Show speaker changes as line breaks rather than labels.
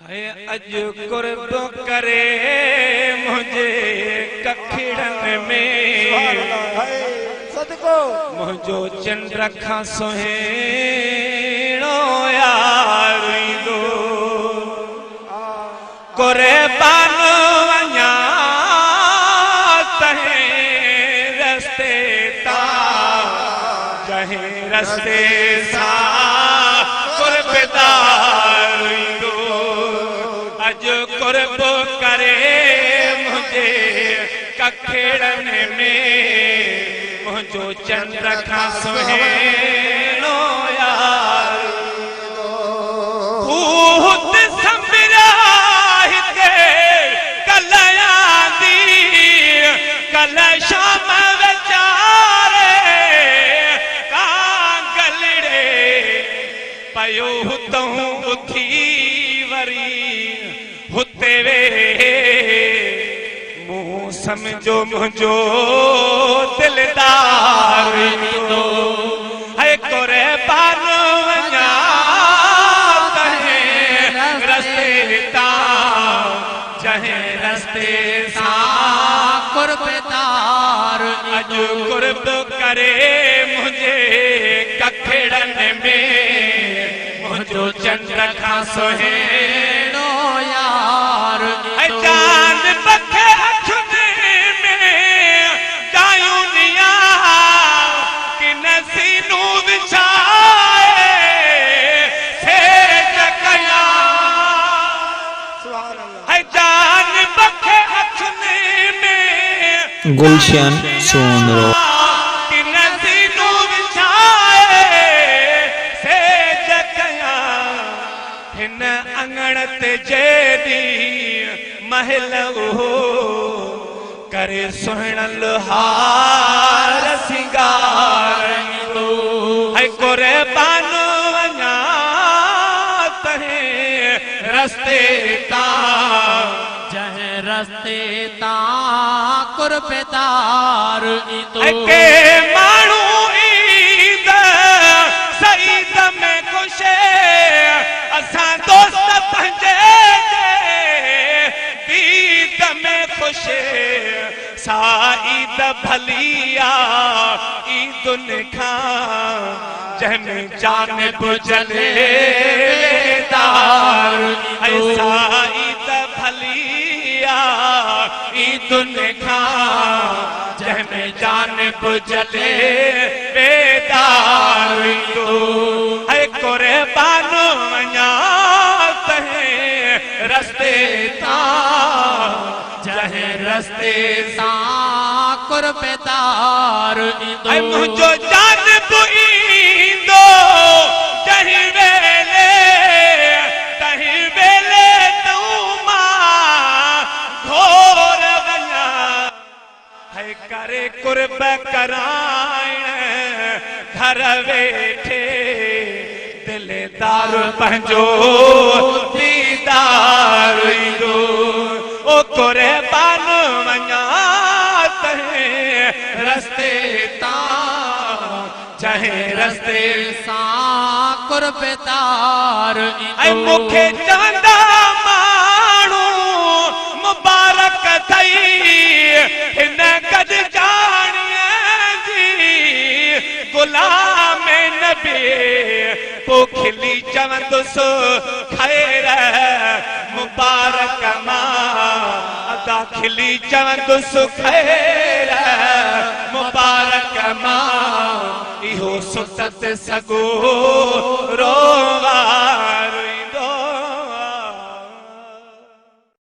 है अज कुर्ब करे मुझे कखिड़न में
सदको
मुझो चंद्र खां सुहेणो यार ईंदो कुर्बान वञा तहें रस्ते तां जहें रस्ते सां कुर्बदार ईंदो अज कुर्ब करे मुझे कखिड़न में मुझो चंद्र खां सुहेणो यार भूत संभरा हिते कलयां दी कल शाम वीचारे कांगलड़े पयो हुतों उथी वरी हुते वे मुँह समझो मुझो दिलदार ईंदो है कुर्बान वञा तहें रस्ते तां जहें रस्ते सां कुर्बदार अज कुर्ब करे मुझे कखिड़न में मुझो चंद्र खां सुहेणो यार जान बखे
गुलशन सोनरो
हिन अंगण ते जेदी महल हो करे सुहिणल हार सिंगार ईंदो है कुर्बान वञा तहें रस्ते तां
जहें रस्ते तां कुर्बदार ईंदो
के माण्हू ईद सईद में खुशे असां दोस्त पंहिंजे दीद में खुशे सा ईद भलिया ईदुन खां जंहिंमें जानिब जले दार ऐसा ईद भलिया ईदुन खां जंहिंमें जानिब जले बेदार ईंदो है कुर्बान वञा तहें रस्ते तां
जहें रस्ते तां कुर्बदार ईंदो
मुझो जानिब ईंदो जहीं वेले तूं मां घोर वञा है करे कुर्ब कराइण घर वेठे दिलदार पंहिंजो दीदार ईंदो ओ कुर्बान वञा तहें रस्ते तां जहें रस्ते
सां कुर्बदार
ऐं मूंखे चवंदा माण्हू मुबारक थई हिन गॾजाणीअ जी गुलाम नबी पोइ खिली चवंदुसि ख़ैर मुबारक मां अदा खिली चवंदुसि ख़ैर मुबारक मां इहो सुसत सगो रो